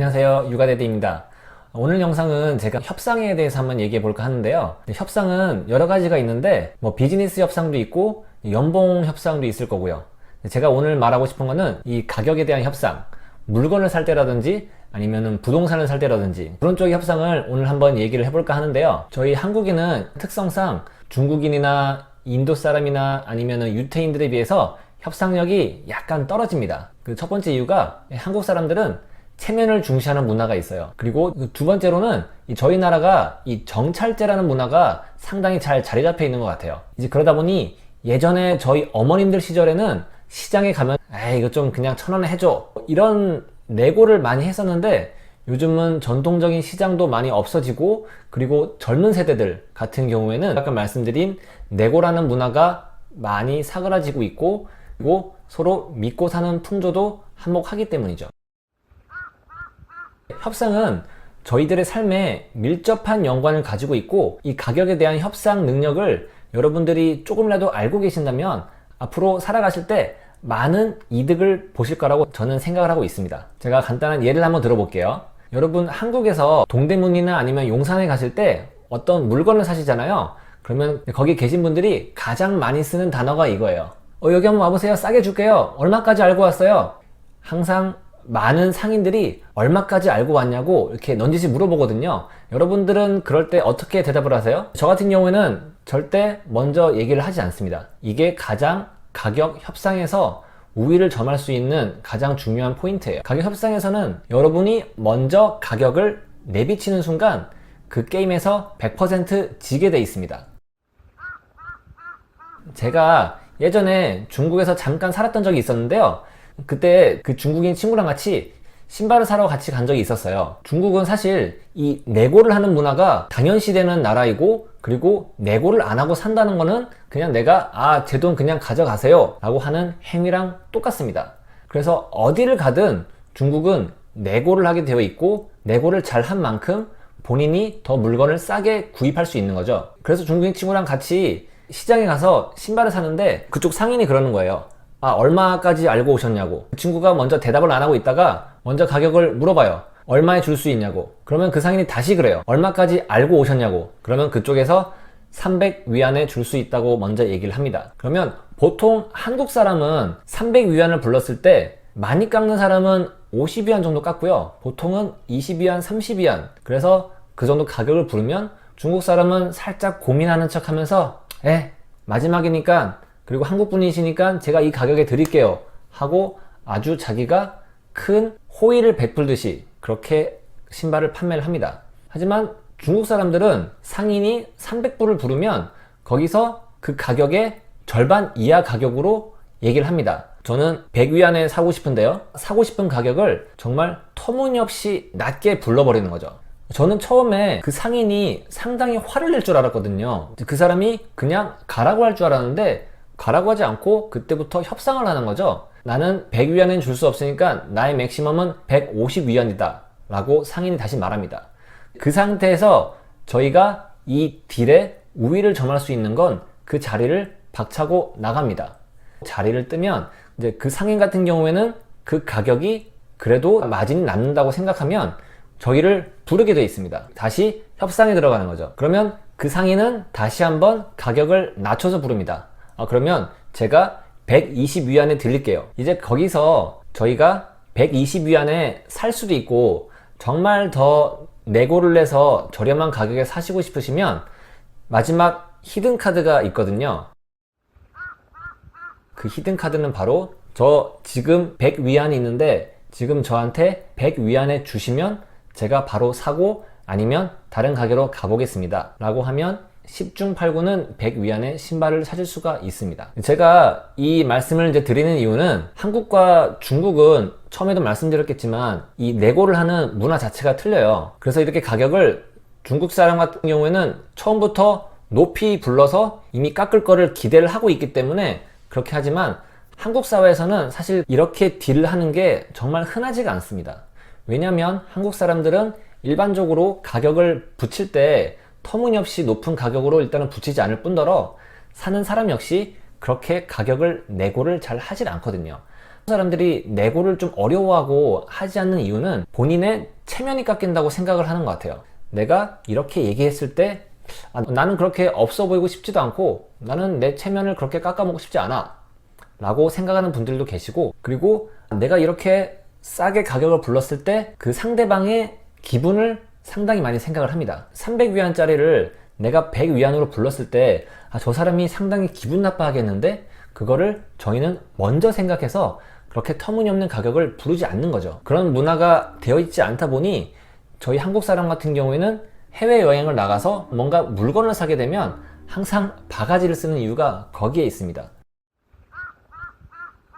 안녕하세요, 육아대디입니다. 오늘 영상은 제가 협상에 대해서 한번 얘기해 볼까 하는데요. 협상은 여러 가지가 있는데 비즈니스 협상도 있고 연봉 협상도 있을 거고요. 제가 오늘 말하고 싶은 거는 이 가격에 대한 협상, 물건을 살 때라든지 아니면은 부동산을 살 때라든지 그런 쪽의 협상을 오늘 한번 얘기를 해볼까 하는데요. 저희 한국인은 특성상 중국인이나 인도 사람이나 아니면은 유태인들에 비해서 협상력이 약간 떨어집니다. 그 첫 번째 이유가 한국 사람들은 체면을 중시하는 문화가 있어요. 그리고 두 번째로는 저희 나라가 이 정찰제라는 문화가 상당히 잘 자리 잡혀 있는 것 같아요. 이제 그러다 보니 예전에 저희 어머님들 시절에는 시장에 가면 에이 이거 좀 그냥 1,000원에 해줘 이런 내고를 많이 했었는데 요즘은 전통적인 시장도 많이 없어지고 그리고 젊은 세대들 같은 경우에는 아까 말씀드린 내고라는 문화가 많이 사그라지고 있고 그리고 서로 믿고 사는 풍조도 한몫하기 때문이죠. 협상은 저희들의 삶에 밀접한 연관을 가지고 있고 이 가격에 대한 협상 능력을 여러분들이 조금이라도 알고 계신다면 앞으로 살아가실 때 많은 이득을 보실 거라고 저는 생각을 하고 있습니다. 제가 간단한 예를 한번 들어볼게요. 여러분 한국에서 동대문이나 아니면 용산에 가실 때 어떤 물건을 사시잖아요. 그러면 거기 계신 분들이 가장 많이 쓰는 단어가 이거예요. 여기 한번 와보세요. 싸게 줄게요. 얼마까지 알고 왔어요? 항상 많은 상인들이 얼마까지 알고 왔냐고 이렇게 넌지시 물어보거든요. 여러분들은 그럴 때 어떻게 대답을 하세요? 저 같은 경우에는 절대 먼저 얘기를 하지 않습니다. 이게 가장 가격 협상에서 우위를 점할 수 있는 가장 중요한 포인트예요. 가격 협상에서는 여러분이 먼저 가격을 내비치는 순간 그 게임에서 100% 지게 돼 있습니다. 제가 예전에 중국에서 잠깐 살았던 적이 있었는데요. 그때 그 중국인 친구랑 같이 신발을 사러 같이 간 적이 있었어요. 중국은 사실 이 내고를 하는 문화가 당연시되는 나라이고 그리고 내고를 안 하고 산다는 거는 그냥 내가 제 돈 그냥 가져가세요 라고 하는 행위랑 똑같습니다. 그래서 어디를 가든 중국은 내고를 하게 되어 있고 내고를 잘 한 만큼 본인이 더 물건을 싸게 구입할 수 있는 거죠. 그래서 중국인 친구랑 같이 시장에 가서 신발을 사는데 그쪽 상인이 그러는 거예요. 얼마까지 알고 오셨냐고. 그 친구가 먼저 대답을 안 하고 있다가 먼저 가격을 물어봐요. 얼마에 줄 수 있냐고. 그러면 그 상인이 다시 그래요. 얼마까지 알고 오셨냐고. 그러면 그쪽에서 300위안에 줄 수 있다고 먼저 얘기를 합니다. 그러면 보통 한국 사람은 300위안을 불렀을 때 많이 깎는 사람은 50위안 정도 깎고요. 보통은 20위안, 30위안. 그래서 그 정도 가격을 부르면 중국 사람은 살짝 고민하는 척 하면서 마지막이니까 그리고 한국 분이시니까 제가 이 가격에 드릴게요 하고 아주 자기가 큰 호의를 베풀듯이 그렇게 신발을 판매를 합니다. 하지만 중국 사람들은 상인이 300불을 부르면 거기서 그 가격의 절반 이하 가격으로 얘기를 합니다. 저는 100위안에 사고 싶은데요. 사고 싶은 가격을 정말 터무니없이 낮게 불러버리는 거죠. 저는 처음에 그 상인이 상당히 화를 낼 줄 알았거든요. 그 사람이 그냥 가라고 할 줄 알았는데 가라고 하지 않고 그때부터 협상을 하는 거죠. 나는 100위안은 줄 수 없으니까 나의 맥시멈은 150위안이다 라고 상인이 다시 말합니다. 그 상태에서 저희가 이 딜에 우위를 점할 수 있는 건 그 자리를 박차고 나갑니다. 자리를 뜨면 이제 그 상인 같은 경우에는 그 가격이 그래도 마진이 남는다고 생각하면 저희를 부르게 되어 있습니다. 다시 협상에 들어가는 거죠. 그러면 그 상인은 다시 한번 가격을 낮춰서 부릅니다. 그러면 제가 120위안에 드릴게요. 이제 거기서 저희가 120위안에 살 수도 있고 정말 더 내고를 내서 저렴한 가격에 사시고 싶으시면 마지막 히든 카드가 있거든요. 그 히든 카드는 바로 저 지금 100위안이 있는데 지금 저한테 100위안에 주시면 제가 바로 사고 아니면 다른 가게로 가보겠습니다 라고 하면 10중 8구는 100위안의 신발을 찾을 수가 있습니다. 제가 이 말씀을 이제 드리는 이유는 한국과 중국은 처음에도 말씀드렸겠지만 이 내고를 하는 문화 자체가 틀려요. 그래서 이렇게 가격을 중국 사람 같은 경우에는 처음부터 높이 불러서 이미 깎을 거를 기대를 하고 있기 때문에 그렇게 하지만 한국 사회에서는 사실 이렇게 딜을 하는 게 정말 흔하지가 않습니다. 왜냐면 한국 사람들은 일반적으로 가격을 붙일 때 터무니없이 높은 가격으로 일단은 붙이지 않을 뿐더러 사는 사람 역시 그렇게 가격을 내고를 잘 하질 않거든요. 사람들이 내고를 좀 어려워하고 하지 않는 이유는 본인의 체면이 깎인다고 생각을 하는 것 같아요. 내가 이렇게 얘기했을 때 나는 그렇게 없어 보이고 싶지도 않고 나는 내 체면을 그렇게 깎아먹고 싶지 않아 라고 생각하는 분들도 계시고, 그리고 내가 이렇게 싸게 가격을 불렀을 때 그 상대방의 기분을 상당히 많이 생각을 합니다. 300위안짜리를 내가 100위안으로 불렀을 때 저 사람이 상당히 기분 나빠하겠는데, 그거를 저희는 먼저 생각해서 그렇게 터무니없는 가격을 부르지 않는 거죠. 그런 문화가 되어 있지 않다 보니 저희 한국 사람 같은 경우에는 해외여행을 나가서 뭔가 물건을 사게 되면 항상 바가지를 쓰는 이유가 거기에 있습니다.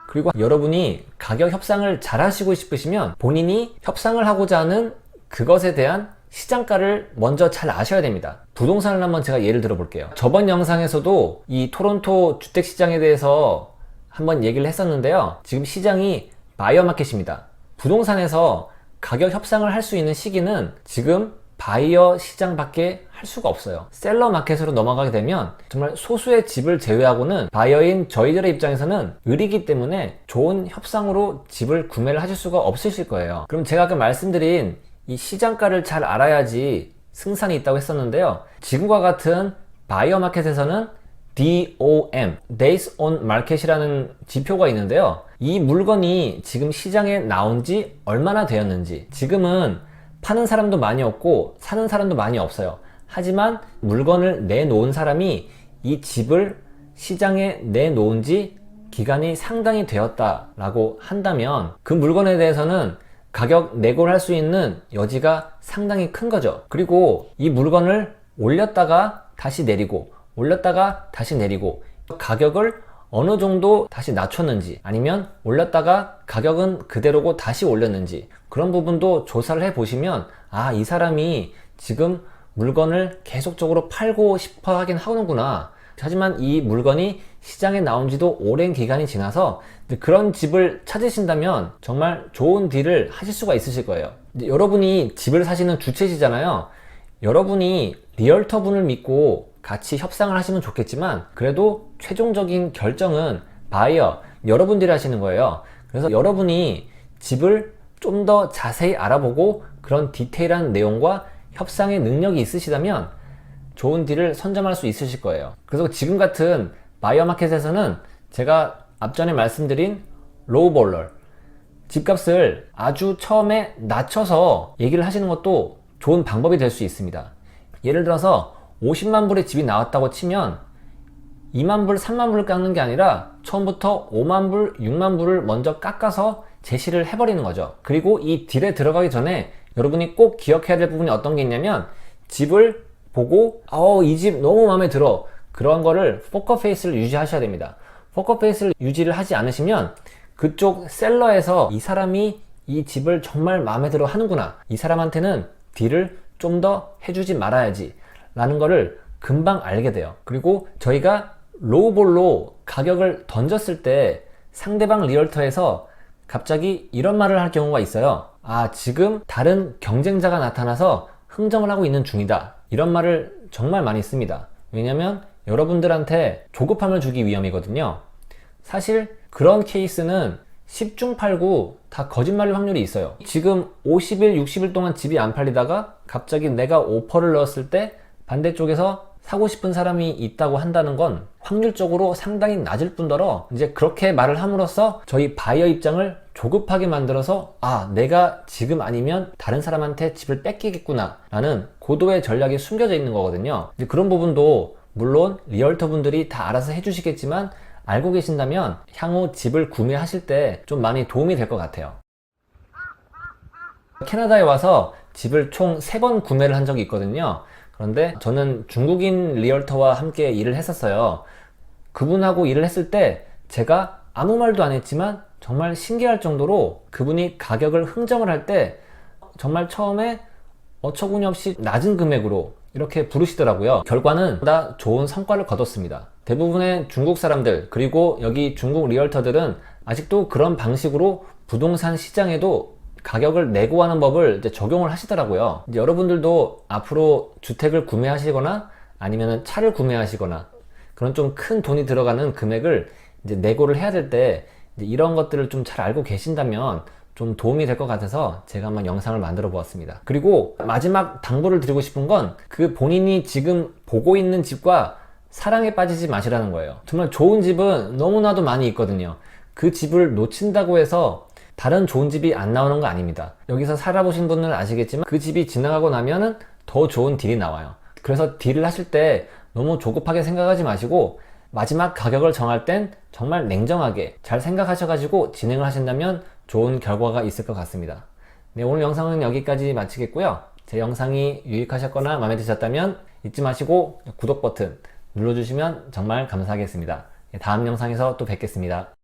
그리고 여러분이 가격 협상을 잘 하시고 싶으시면 본인이 협상을 하고자 하는 그것에 대한 시장가를 먼저 잘 아셔야 됩니다. 부동산을 한번 제가 예를 들어 볼게요. 저번 영상에서도 이 토론토 주택시장에 대해서 한번 얘기를 했었는데요. 지금 시장이 바이어 마켓입니다. 부동산에서 가격 협상을 할 수 있는 시기는 지금 바이어 시장밖에 할 수가 없어요. 셀러 마켓으로 넘어가게 되면 정말 소수의 집을 제외하고는 바이어인 저희들의 입장에서는 을이기 때문에 좋은 협상으로 집을 구매를 하실 수가 없으실 거예요. 그럼 제가 아까 말씀드린 이 시장가를 잘 알아야지 승산이 있다고 했었는데요. 지금과 같은 바이어 마켓에서는 DOM, Days on Market이라는 지표가 있는데요. 이 물건이 지금 시장에 나온 지 얼마나 되었는지, 지금은 파는 사람도 많이 없고 사는 사람도 많이 없어요. 하지만 물건을 내놓은 사람이 이 집을 시장에 내놓은 지 기간이 상당히 되었다라고 한다면 그 물건에 대해서는 가격 내고를 할 수 있는 여지가 상당히 큰 거죠. 그리고 이 물건을 올렸다가 다시 내리고 올렸다가 다시 내리고 가격을 어느 정도 다시 낮췄는지, 아니면 올렸다가 가격은 그대로고 다시 올렸는지, 그런 부분도 조사를 해 보시면 이 사람이 지금 물건을 계속적으로 팔고 싶어 하긴 하는구나. 하지만 이 물건이 시장에 나온 지도 오랜 기간이 지나서 그런 집을 찾으신다면 정말 좋은 딜을 하실 수가 있으실 거예요. 여러분이 집을 사시는 주체시잖아요. 여러분이 리얼터 분을 믿고 같이 협상을 하시면 좋겠지만 그래도 최종적인 결정은 바이어, 여러분들이 하시는 거예요. 그래서 여러분이 집을 좀 더 자세히 알아보고 그런 디테일한 내용과 협상의 능력이 있으시다면 좋은 딜을 선점할 수 있으실 거예요. 그래서 지금 같은 바이어 마켓에서는 제가 앞전에 말씀드린 로우볼러, 집값을 아주 처음에 낮춰서 얘기를 하시는 것도 좋은 방법이 될 수 있습니다. 예를 들어서 50만 불의 집이 나왔다고 치면 2만 불, 3만 불을 깎는 게 아니라 처음부터 5만 불, 6만 불을 먼저 깎아서 제시를 해버리는 거죠. 그리고 이 딜에 들어가기 전에 여러분이 꼭 기억해야 될 부분이 어떤 게 있냐면, 집을 보고 이 집 너무 마음에 들어, 그런 거를 포커페이스를 유지하셔야 됩니다. 포커페이스를 유지를 하지 않으시면 그쪽 셀러에서 이 사람이 이 집을 정말 마음에 들어 하는구나, 이 사람한테는 딜을 좀 더 해주지 말아야지 라는 거를 금방 알게 돼요. 그리고 저희가 로우볼로 가격을 던졌을 때 상대방 리얼터에서 갑자기 이런 말을 할 경우가 있어요. 지금 다른 경쟁자가 나타나서 흥정을 하고 있는 중이다, 이런 말을 정말 많이 씁니다. 왜냐면 여러분들한테 조급함을 주기 위함이거든요. 사실 그런 케이스는 10중 8구 다 거짓말일 확률이 있어요. 지금 50일, 60일 동안 집이 안 팔리다가 갑자기 내가 오퍼를 넣었을 때 반대쪽에서 사고 싶은 사람이 있다고 한다는 건 확률적으로 상당히 낮을 뿐더러 이제 그렇게 말을 함으로써 저희 바이어 입장을 조급하게 만들어서 내가 지금 아니면 다른 사람한테 집을 뺏기겠구나 라는 고도의 전략이 숨겨져 있는 거거든요. 이제 그런 부분도 물론 리얼터 분들이 다 알아서 해주시겠지만 알고 계신다면 향후 집을 구매하실 때 좀 많이 도움이 될 것 같아요. 캐나다에 와서 집을 총 3번 구매를 한 적이 있거든요. 그런데 저는 중국인 리얼터와 함께 일을 했었어요. 그분하고 일을 했을 때 제가 아무 말도 안 했지만 정말 신기할 정도로 그분이 가격을 흥정을 할 때 정말 처음에 어처구니없이 낮은 금액으로 이렇게 부르시더라고요. 결과는 보다 좋은 성과를 거뒀습니다. 대부분의 중국 사람들, 그리고 여기 중국 리얼터들은 아직도 그런 방식으로 부동산 시장에도 가격을 내고하는 법을 이제 적용을 하시더라고요. 이제 여러분들도 앞으로 주택을 구매하시거나 아니면 차를 구매하시거나 그런 좀 큰 돈이 들어가는 금액을 이제 내고를 해야 될 때 이제 이런 것들을 좀 잘 알고 계신다면 좀 도움이 될 것 같아서 제가 한번 영상을 만들어 보았습니다. 그리고 마지막 당부를 드리고 싶은 건 그 본인이 지금 보고 있는 집과 사랑에 빠지지 마시라는 거예요. 정말 좋은 집은 너무나도 많이 있거든요. 그 집을 놓친다고 해서 다른 좋은 집이 안 나오는 거 아닙니다. 여기서 살아보신 분들은 아시겠지만 그 집이 지나가고 나면은 더 좋은 딜이 나와요. 그래서 딜을 하실 때 너무 조급하게 생각하지 마시고 마지막 가격을 정할 땐 정말 냉정하게 잘 생각하셔가지고 진행을 하신다면 좋은 결과가 있을 것 같습니다. 네, 오늘 영상은 여기까지 마치겠고요. 제 영상이 유익하셨거나 마음에 드셨다면 잊지 마시고 구독 버튼 눌러주시면 정말 감사하겠습니다. 다음 영상에서 또 뵙겠습니다.